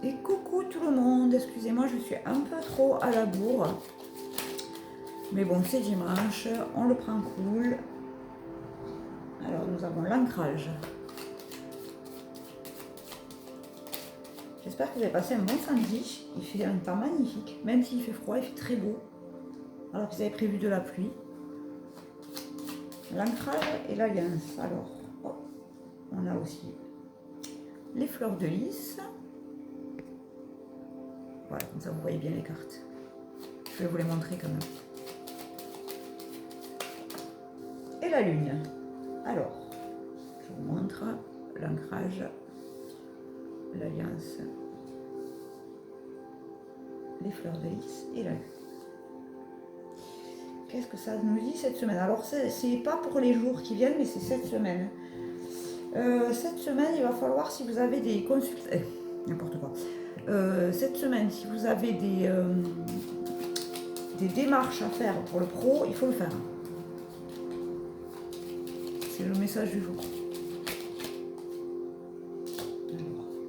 Et coucou tout le monde, excusez-moi, je suis un peu trop à la bourre. Mais bon, c'est dimanche, on le prend cool. Alors, nous avons l'ancrage. J'espère que vous avez passé un bon samedi. Il fait un temps magnifique, même s'il fait froid, il fait très beau. Alors que vous avez prévu de la pluie. L'ancrage et l'alliance. Alors, oh, on a aussi les fleurs de lys. Voilà, comme ça vous voyez bien les cartes. Je vais vous les montrer quand même. Et la lune. Alors, je vous montre l'ancrage, l'alliance, les fleurs de lys et la lune. Qu'est-ce que ça nous dit cette semaine? Alors, c'est pas pour les jours qui viennent, mais c'est cette semaine. Cette semaine, il va falloir, si vous avez des consultations, n'importe quoi. Cette semaine, si vous avez des démarches à faire pour le pro, il faut le faire. C'est le message du jour.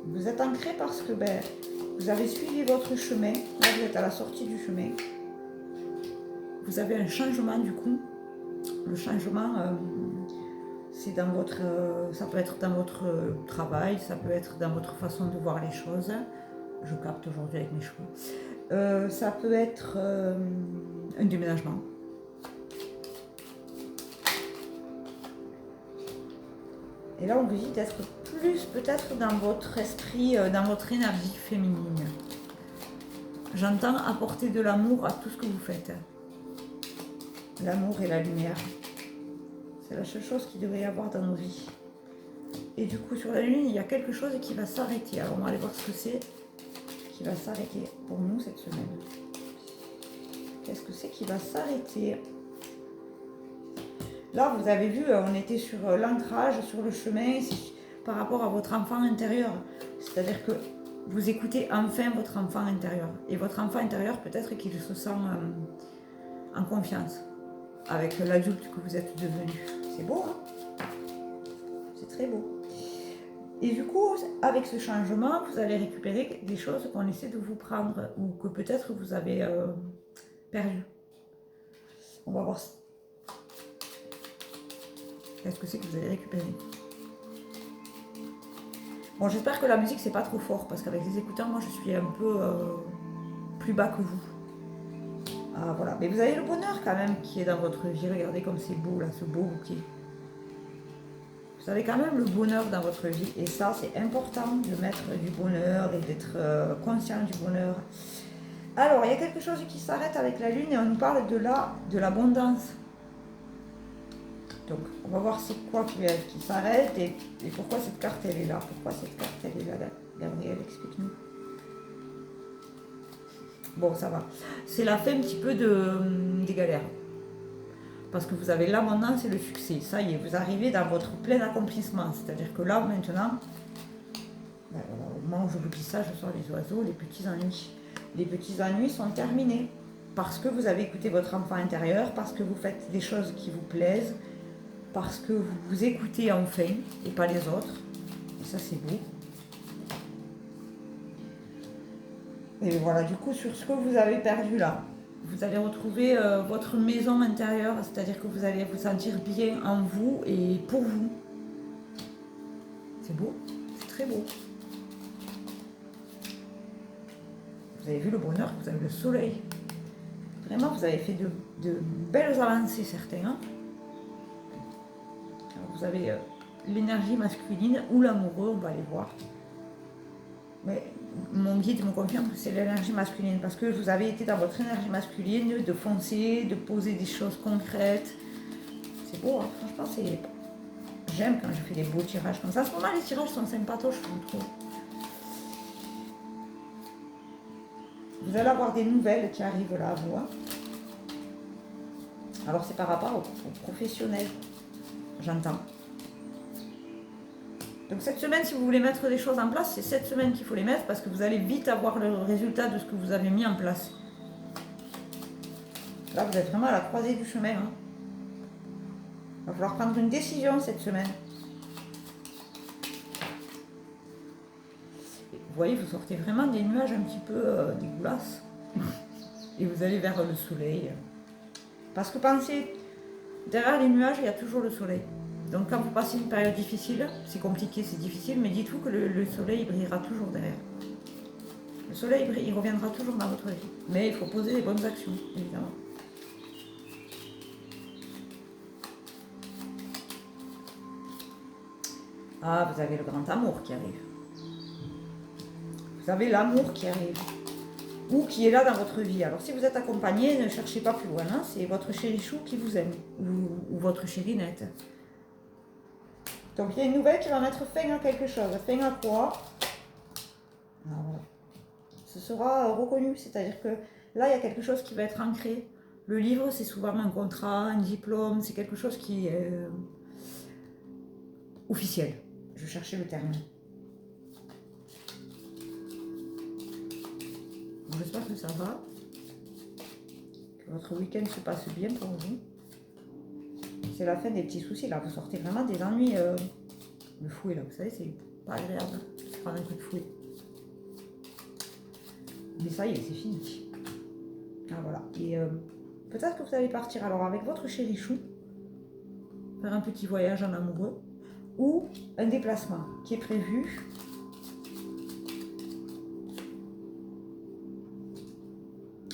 Vous êtes ancré parce que vous avez suivi votre chemin. Là, vous êtes à la sortie du chemin. Vous avez un changement du coup. Le changement, c'est dans votre, ça peut être dans votre travail, ça peut être dans votre façon de voir les choses. Je capte aujourd'hui avec mes cheveux. Ça peut être un déménagement. Et là, on vous dit d'être plus peut-être dans votre esprit, dans votre énergie féminine. J'entends apporter de l'amour à tout ce que vous faites. L'amour et la lumière. C'est la seule chose qu'il devrait y avoir dans nos vies. Et du coup, sur la lune, il y a quelque chose qui va s'arrêter. Alors, on va aller voir ce que c'est qui va s'arrêter pour nous cette semaine. Qu'est-ce que c'est qui va s'arrêter? Là, vous avez vu, on était sur l'ancrage, sur le chemin, par rapport à votre enfant intérieur. C'est-à-dire que vous écoutez enfin votre enfant intérieur. Et votre enfant intérieur, peut-être qu'il se sent en confiance avec l'adulte que vous êtes devenu. C'est beau, hein? C'est très beau. Et du coup, avec ce changement, vous allez récupérer des choses qu'on essaie de vous prendre ou que peut-être vous avez perdu. On va voir qu'est-ce que c'est que vous allez récupérer. Bon, j'espère que la musique c'est pas trop fort parce qu'avec les écouteurs, moi je suis un peu plus bas que vous. Ah voilà, mais vous avez le bonheur quand même qui est dans votre vie. Regardez comme c'est beau là, ce beau bouquet. Vous avez quand même le bonheur dans votre vie et ça c'est important de mettre du bonheur et d'être conscient du bonheur. Alors il y a quelque chose qui s'arrête avec la lune et on nous parle de l'abondance. Donc on va voir c'est quoi qui s'arrête et pourquoi cette carte elle est là. Pourquoi cette carte elle est là, Gabriel, explique-nous. Bon ça va. C'est la fin un petit peu des galères. Parce que vous avez l'abondance et le succès. Ça y est, vous arrivez dans votre plein accomplissement. C'est-à-dire que là, maintenant, au moment où je vous dis ça, je sors les oiseaux, les petits ennuis. Les petits ennuis sont terminés. Parce que vous avez écouté votre enfant intérieur, parce que vous faites des choses qui vous plaisent, parce que vous vous écoutez enfin, et pas les autres. Et ça, c'est beau. Et voilà, du coup, sur ce que vous avez perdu là, vous allez retrouver votre maison intérieure, c'est-à-dire que vous allez vous sentir bien en vous et pour vous. C'est beau, c'est très beau. Vous avez vu le bonheur, vous avez le soleil. Vraiment, vous avez fait de belles avancées, certains. Hein. Alors, vous avez l'énergie masculine ou l'amoureux, on va aller voir. Mais mon guide me confirme que c'est l'énergie masculine parce que vous avez été dans votre énergie masculine de foncer, de poser des choses concrètes. C'est beau, hein, franchement, c'est... J'aime quand je fais des beaux tirages comme ça. En ce moment, les tirages sont sympatoches, je trouve. Vous allez avoir des nouvelles qui arrivent là à vous. Hein. Alors, c'est par rapport aux professionnels, j'entends. Donc cette semaine, si vous voulez mettre des choses en place, c'est cette semaine qu'il faut les mettre parce que vous allez vite avoir le résultat de ce que vous avez mis en place. Là, vous êtes vraiment à la croisée du chemin. Hein. Il va falloir prendre une décision cette semaine. Vous voyez, vous sortez vraiment des nuages un petit peu dégueulasses. Et vous allez vers le soleil. Parce que pensez, derrière les nuages, il y a toujours le soleil. Donc quand vous passez une période difficile, c'est compliqué, c'est difficile, mais dites-vous que le soleil brillera toujours derrière. Le soleil, il reviendra toujours dans votre vie. Mais il faut poser les bonnes actions, évidemment. Ah, vous avez le grand amour qui arrive. Vous avez l'amour qui arrive. Ou qui est là dans votre vie. Alors si vous êtes accompagné, ne cherchez pas plus loin. Hein, c'est votre chérichou qui vous aime. Ou votre chérinette. Donc il y a une nouvelle qui va mettre fin à quelque chose. Fin à quoi? Alors, voilà. Ce sera reconnu. C'est-à-dire que là, il y a quelque chose qui va être ancré. Le livre, c'est souvent un contrat, un diplôme. C'est quelque chose qui est officiel. Je cherchais le terme. J'espère que ça va. Que votre week-end se passe bien pour vous. C'est la fin des petits soucis. Là, vous sortez vraiment des ennuis. Le fouet, là, vous savez, c'est pas agréable. Se prendre un coup de fouet. Mais ça y est, c'est fini. Ah, voilà. Et peut-être que vous allez partir alors avec votre chérichou, faire un petit voyage en amoureux, ou un déplacement qui est prévu.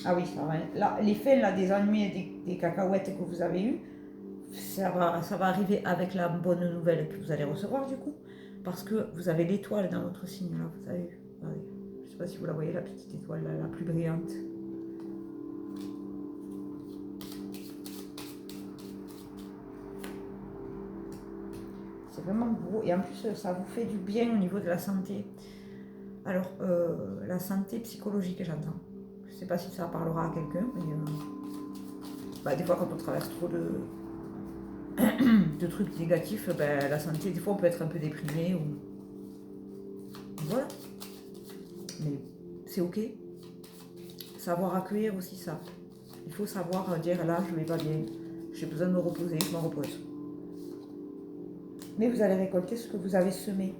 Ah oui, ça va. Là, les faits là, des ennuis et des cacahuètes que vous avez eues, ça va arriver avec la bonne nouvelle que vous allez recevoir du coup. Parce que vous avez l'étoile dans votre signe là, vous avez. Regardez. Je ne sais pas si vous la voyez, la petite étoile là, la plus brillante. C'est vraiment beau et en plus ça vous fait du bien au niveau de la santé. Alors, la santé psychologique, j'entends. Je ne sais pas si ça parlera à quelqu'un, mais bah, des fois quand on traverse trop de trucs négatifs, ben, la santé, des fois on peut être un peu déprimé ou voilà. Mais c'est ok. Savoir accueillir aussi ça. Il faut savoir dire là je vais pas bien, j'ai besoin de me reposer, je me repose. Mais vous allez récolter ce que vous avez semé.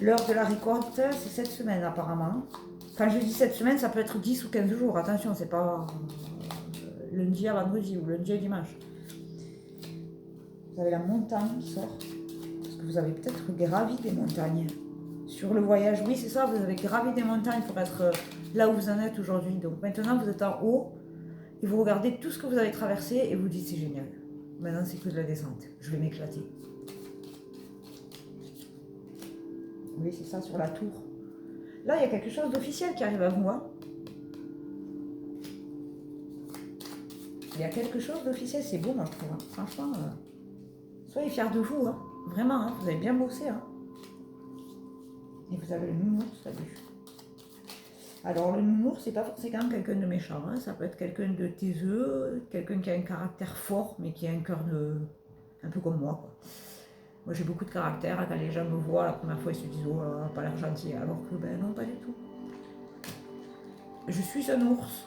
L'heure de la récolte, c'est cette semaine apparemment. Quand je dis cette semaine, ça peut être 10 ou 15 jours. Attention, c'est pas lundi à vendredi ou lundi à dimanche. Vous avez la montagne qui sort. Parce que vous avez peut-être gravi des montagnes. Sur le voyage, oui, c'est ça, vous avez gravi des montagnes pour être là où vous en êtes aujourd'hui. Donc maintenant, vous êtes en haut et vous regardez tout ce que vous avez traversé et vous dites c'est génial. Maintenant, c'est que de la descente. Je vais m'éclater. Oui, c'est ça, sur la tour. Là, il y a quelque chose d'officiel qui arrive à vous. Hein. Il y a quelque chose d'officiel, c'est beau, moi, je trouve. Hein. Franchement, soyez fiers de vous. Hein. Vraiment, hein. Vous avez bien bossé. Hein. Et vous avez le nounours, ça vu. Alors, le nounours, c'est pas forcément quelqu'un de méchant. Hein. Ça peut être quelqu'un de taiseux, quelqu'un qui a un caractère fort, mais qui a un cœur un peu comme moi, quoi. Moi j'ai beaucoup de caractère, quand les gens me voient la première fois ils se disent oh pas l'air gentil, alors que ben non pas du tout. Je suis un ours.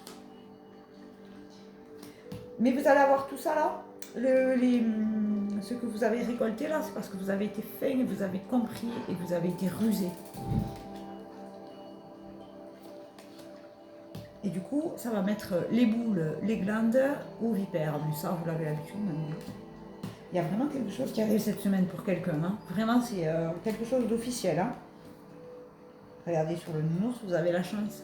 Mais vous allez avoir tout ça là, ce que vous avez récolté là, c'est parce que vous avez été fin, et vous avez compris et vous avez été rusé. Et du coup ça va mettre les boules, les glandes aux vipères, mais ça vous l'avez l'habitude maintenant. Il y a vraiment quelque chose qui arrive cette semaine pour quelqu'un. Hein. Vraiment, c'est quelque chose d'officiel. Hein. Regardez sur le nounours, vous avez la chance.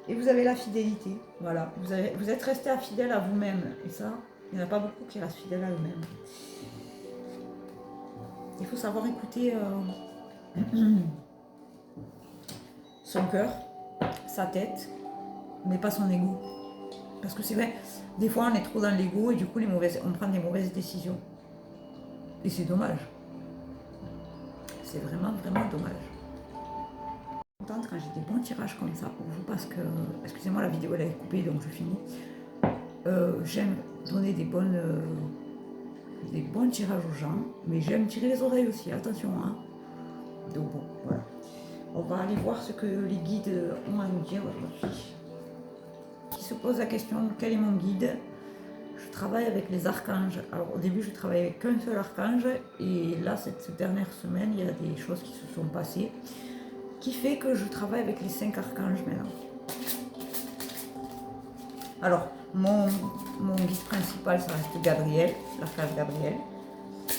Et vous avez la fidélité. Voilà. Vous êtes resté fidèle à vous-même. Et ça, il n'y en a pas beaucoup qui restent fidèles à eux-mêmes. Il faut savoir écouter son cœur, sa tête, mais pas son ego. Parce que c'est vrai, des fois on est trop dans l'ego et du coup on prend des mauvaises décisions. Et c'est dommage. C'est vraiment, vraiment dommage. Je suis contente quand j'ai des bons tirages comme ça pour vous parce que, excusez-moi la vidéo elle est coupée donc je finis. J'aime donner des bons tirages aux gens, mais j'aime tirer les oreilles aussi, attention. Hein. Donc bon, voilà. On va aller voir ce que les guides ont à nous dire aujourd'hui. Qui se pose la question, quel est mon guide? Je travaille avec les archanges. Alors au début, je travaillais avec qu'un seul archange, et là, cette dernière semaine, il y a des choses qui se sont passées, qui fait que je travaille avec les 5 archanges maintenant. Alors, mon guide principal, ça reste Gabriel, l'archange Gabriel,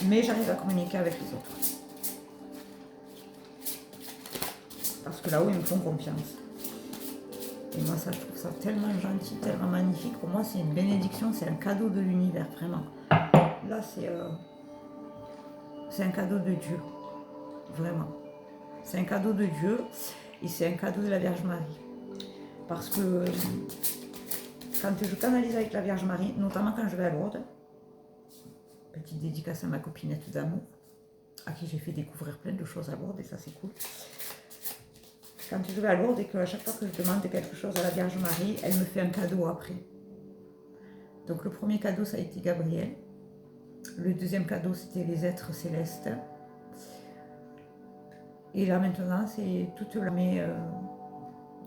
mais j'arrive à communiquer avec les autres. Parce que là-haut, ils me font confiance. Et moi, ça, je trouve ça tellement gentil, tellement magnifique. Pour moi, c'est une bénédiction, c'est un cadeau de l'univers, vraiment. Là, c'est un cadeau de Dieu, vraiment. C'est un cadeau de Dieu et c'est un cadeau de la Vierge Marie. Parce que quand je canalise avec la Vierge Marie, notamment quand je vais à Lourdes, petite dédicace à ma copinette d'amour, à qui j'ai fait découvrir plein de choses à Lourdes, et ça c'est cool. Quand je vais à Lourdes et qu'à chaque fois que je demande quelque chose à la Vierge Marie, elle me fait un cadeau après. Donc le premier cadeau, ça a été Gabriel. Le deuxième cadeau, c'était les êtres célestes. Et là maintenant, c'est toute l'armée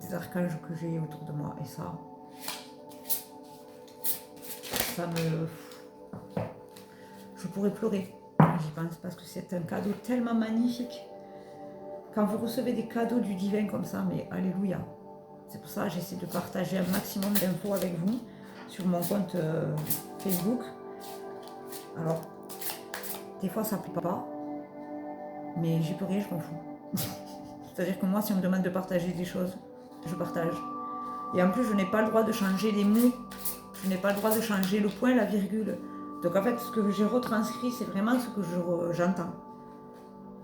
des archanges que j'ai autour de moi. Et ça me... Je pourrais pleurer, j'y pense, parce que c'est un cadeau tellement magnifique. Quand vous recevez des cadeaux du divin comme ça, mais alléluia. C'est pour ça que j'essaie de partager un maximum d'infos avec vous sur mon compte Facebook. Alors, des fois ça ne plaît pas, mais j'y peux rien, je m'en fous. C'est-à-dire que moi, si on me demande de partager des choses, je partage. Et en plus, je n'ai pas le droit de changer les mots, je n'ai pas le droit de changer le point, la virgule. Donc en fait, ce que j'ai retranscrit, c'est vraiment ce que j'entends.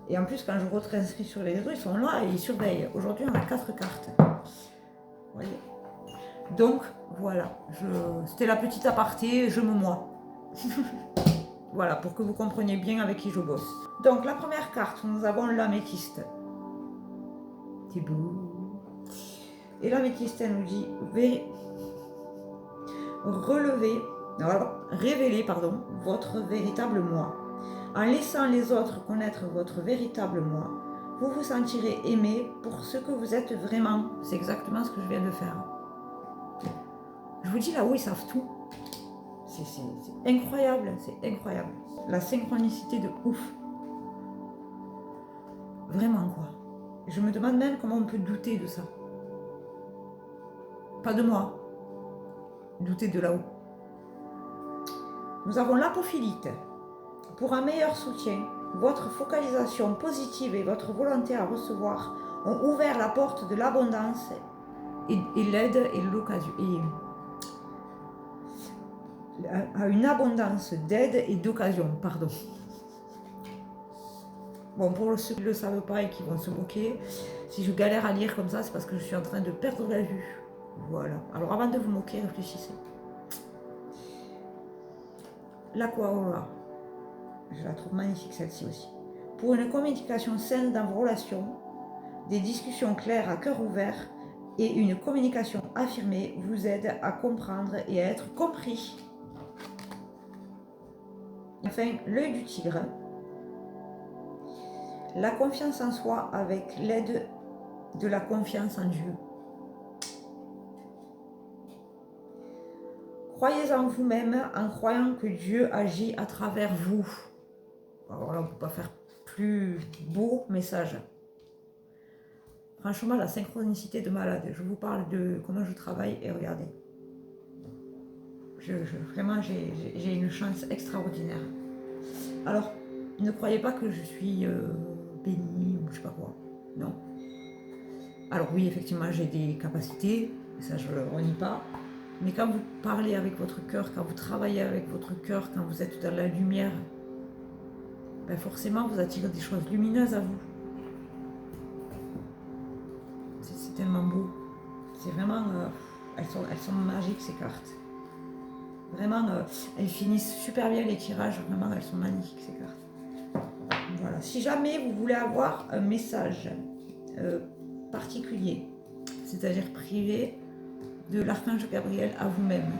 Et en plus, quand je retranscris sur les réseaux, ils sont là et ils surveillent. Aujourd'hui, on a 4 cartes. Vous voyez ? Donc, voilà. C'était la petite aparté, je me mois. Voilà, pour que vous compreniez bien avec qui je bosse. Donc, la première carte, nous avons l'améthyste. C'est beau. Et l'améthyste, elle nous dit révélez votre véritable moi. En laissant les autres connaître votre véritable moi, vous vous sentirez aimé pour ce que vous êtes vraiment. C'est exactement ce que je viens de faire. Je vous dis, là-haut, ils savent tout. C'est incroyable, c'est incroyable. La synchronicité de ouf. Vraiment, quoi. Je me demande même comment on peut douter de ça. Pas de moi. Douter de là-haut. Nous avons l'apophilite. Pour un meilleur soutien, votre focalisation positive et votre volonté à recevoir ont ouvert la porte de l'abondance et l'aide et l'occasion. À une abondance d'aide et d'occasion, pardon. Bon, pour ceux qui ne le savent pas et qui vont se moquer, si je galère à lire comme ça, c'est parce que je suis en train de perdre la vue. Voilà. Alors avant de vous moquer, réfléchissez. L'Aquaora. Je la trouve magnifique celle-ci aussi. Pour une communication saine dans vos relations, des discussions claires à cœur ouvert et une communication affirmée vous aident à comprendre et à être compris. Enfin, l'œil du tigre. La confiance en soi avec l'aide de la confiance en Dieu. Croyez en vous-même en croyant que Dieu agit à travers vous. Alors là, on ne peut pas faire plus beau message. Franchement, la synchronicité de malade. Je vous parle de comment je travaille et regardez. Vraiment, j'ai une chance extraordinaire. Alors, ne croyez pas que je suis bénie ou je sais pas quoi. Non. Alors oui, effectivement, j'ai des capacités, ça je ne le renie pas. Mais quand vous parlez avec votre cœur, quand vous travaillez avec votre cœur, quand vous êtes dans la lumière, ben forcément, vous attirez des choses lumineuses à vous. C'est tellement beau. C'est vraiment... elles sont magiques, ces cartes. Vraiment, elles finissent super bien les tirages. Vraiment, elles sont magnifiques, ces cartes. Voilà. Si jamais vous voulez avoir un message particulier, c'est-à-dire privé, de l'archange Gabriel à vous-même,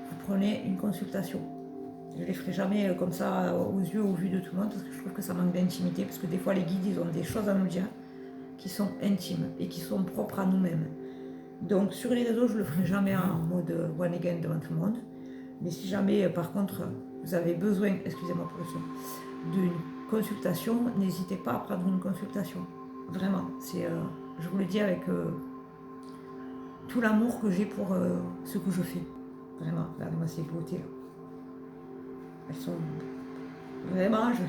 vous prenez une consultation. Je ne les ferai jamais comme ça aux yeux, au vu de tout le monde, parce que je trouve que ça manque d'intimité, parce que des fois les guides, ils ont des choses à nous dire qui sont intimes et qui sont propres à nous-mêmes. Donc sur les réseaux, je ne le ferai jamais en mode one again devant tout le monde. Mais si jamais, par contre, vous avez besoin, excusez-moi pour le son, d'une consultation, n'hésitez pas à prendre une consultation. Vraiment, je vous le dis avec tout l'amour que j'ai pour ce que je fais. Vraiment, regardez-moi ces beautés là. Elles sont... Vraiment, je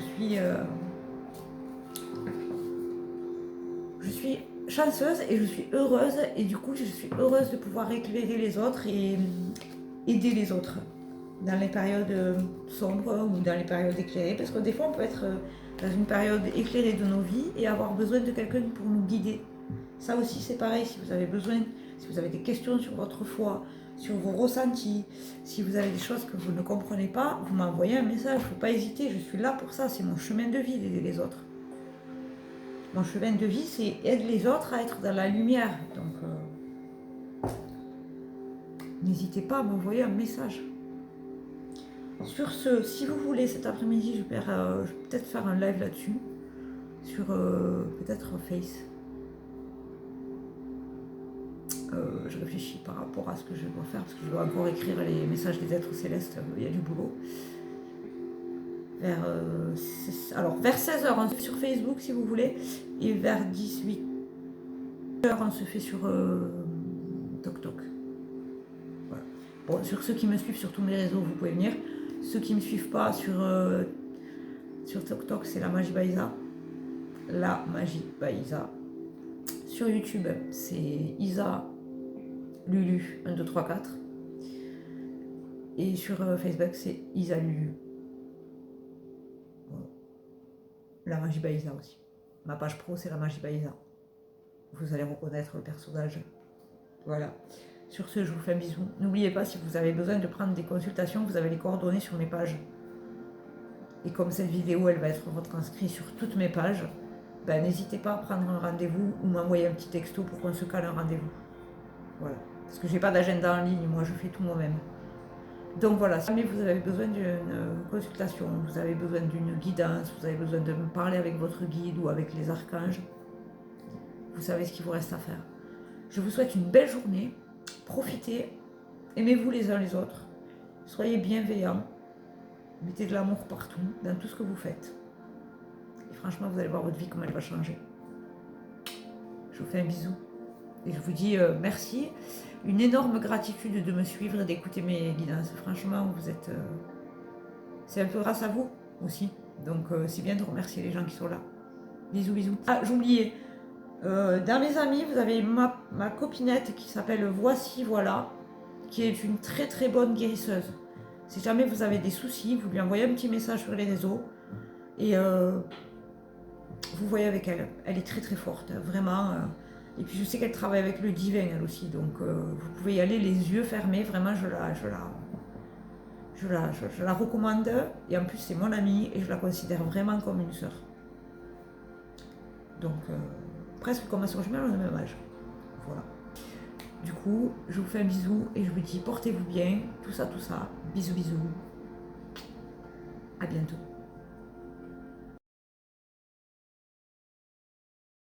suis chanceuse et je suis heureuse. Et du coup, je suis heureuse de pouvoir éclairer les autres et aider les autres dans les périodes sombres ou dans les périodes éclairées. Parce que des fois, on peut être dans une période éclairée de nos vies et avoir besoin de quelqu'un pour nous guider. Ça aussi, c'est pareil. Si vous avez besoin, si vous avez des questions sur votre foi, sur vos ressentis, si vous avez des choses que vous ne comprenez pas, vous m'envoyez un message. Il ne faut pas hésiter. Je suis là pour ça. C'est mon chemin de vie d'aider les autres. Mon chemin de vie, c'est aider les autres à être dans la lumière. Donc, n'hésitez pas à m'envoyer un message. Sur ce, si vous voulez, cet après-midi, je vais peut-être faire un live là-dessus, sur peut-être Face. Je réfléchis par rapport à ce que je dois faire, parce que je dois encore écrire les messages des êtres célestes, il y a du boulot. Vers 16h, on se fait sur Facebook si vous voulez, et vers 18h, on se fait sur TokTok. Voilà. Bon, sur ceux qui me suivent sur tous mes réseaux, vous pouvez venir. Ceux qui ne me suivent pas sur TokTok, c'est la Magie Baïsa. La Magie Baïsa. Sur YouTube, c'est Isa Lulu 1, 2, 3, 4. Et sur Facebook, c'est Isa Lulu. Voilà. La Magie Baïsa aussi. Ma page pro, c'est la Magie Baïsa. Vous allez reconnaître le personnage. Voilà. Sur ce, je vous fais un bisou. N'oubliez pas, si vous avez besoin de prendre des consultations, vous avez les coordonnées sur mes pages. Et comme cette vidéo, elle va être retranscrite sur toutes mes pages, ben, n'hésitez pas à prendre un rendez-vous ou m'envoyer un petit texto pour qu'on se cale un rendez-vous. Voilà. Parce que j'ai pas d'agenda en ligne, moi je fais tout moi-même. Donc voilà, si jamais vous avez besoin d'une consultation, vous avez besoin d'une guidance, vous avez besoin de me parler avec votre guide ou avec les archanges, vous savez ce qu'il vous reste à faire. Je vous souhaite une belle journée, profitez, aimez-vous les uns les autres, soyez bienveillants, mettez de l'amour partout, dans tout ce que vous faites. Et franchement, vous allez voir votre vie, comment elle va changer. Je vous fais un bisou. Et je vous dis merci. Une énorme gratitude de me suivre et d'écouter mes guidances. Franchement, vous êtes... c'est un peu grâce à vous aussi. Donc c'est bien de remercier les gens qui sont là. Bisous, bisous. Ah, j'oubliais. Dans mes amis, vous avez ma copinette qui s'appelle Voici, voilà, qui est une très très bonne guérisseuse. Si jamais vous avez des soucis, vous lui envoyez un petit message sur les réseaux et vous voyez avec elle. Elle est très très forte, vraiment. Et puis je sais qu'elle travaille avec le divin elle aussi, donc vous pouvez y aller les yeux fermés. Vraiment, je la recommande. Et en plus, c'est mon amie et je la considère vraiment comme une sœur. Donc presque comme ma soeur jumelle, on a le même âge. Voilà. Du coup, je vous fais un bisou et je vous dis portez-vous bien, tout ça. Bisous, bisous. À bientôt.